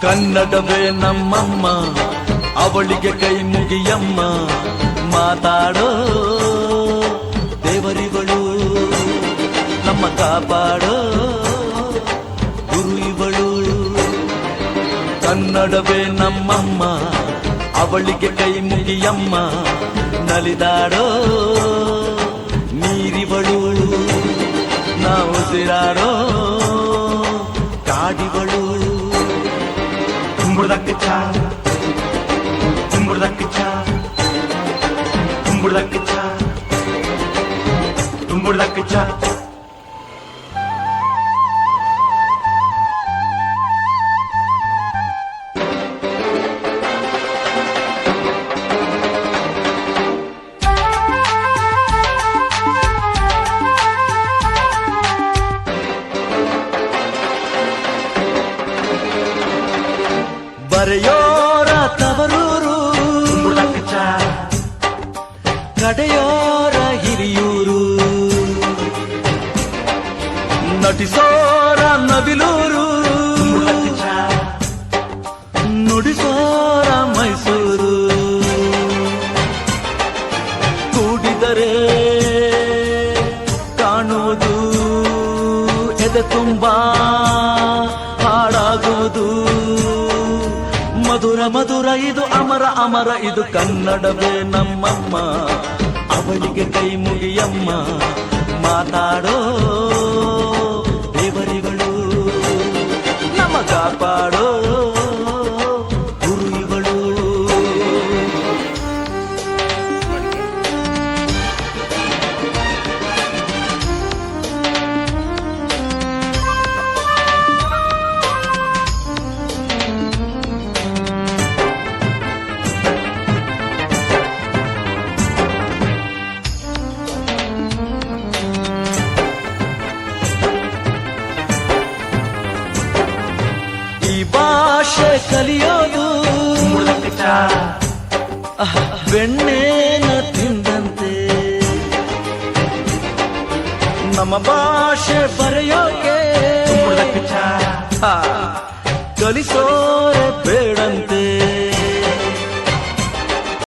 ಕನ್ನಡವೇ ನಮ್ಮಮ್ಮ, ಅವಳಿಗೆ ಕೈ ಮುಗಿಯಮ್ಮ. ಮಾತಾಡೋ ದೇವರಿಗಳು, ನಮ್ಮ ಕಾಪಾಡೋ ಗುರು ಇವಳು. ಕನ್ನಡವೇ ನಮ್ಮಮ್ಮ, ಅವಳಿಗೆ ಕೈ ಮುಗಿಯಮ್ಮ. ನಲಿದಾಡೋ ನೀರಿವಳು, ನಾವು ಉಸಿರಾಡೋ ಕಾಡಿವಳು. ತುಂಬುರ್ದಕ್ಕಿಚ್ಚ ತುಂಬುರ್ದಕ್ಕಿಚ್ಚ ತುಂಬುರ್ದಕ್ಕಿಚ್ಚ ತುಂಬುರ್ದಕ್ಕಿಚ್ಚ. ಬರೆಯೋರ ತವರೂರು, ಕಡೆಯೋರ ಹಿರಿಯೂರು. ನಟಿಸೋರ ನವಿಲೂರು, ನುಡಿಸೋರ ಮೈಸೂರು. ಕೂಡಿದರೆ ಕಾಣುವುದು ಎದೆ ತುಂಬಾ ಹಾಡಾಗುವುದು. ಮಧುರ ಮಧುರ ಇದು ಅಮರ ಅಮರ ಇದು ಕನ್ನಡವೇ ನಮ್ಮಮ್ಮ, ಅವಳಿಗೆ ಕೈ ಮುಗಿಯಮ್ಮ. ಮಾತಾಡೋ ದೇವರಿಗಳು, ನಮ್ಮ ಕಾಪಾಡೋ ಗುರು ಇವಳು. ಈ ಭಾಷೆ ಕಲಿಯೋದು ಬೆಣ್ಣೆನ ತಿಂದಂತೆ, ನಮ್ಮ ಭಾಷೆ ಬರೆಯೋಕೆ ಕಲಿಸೋರೆ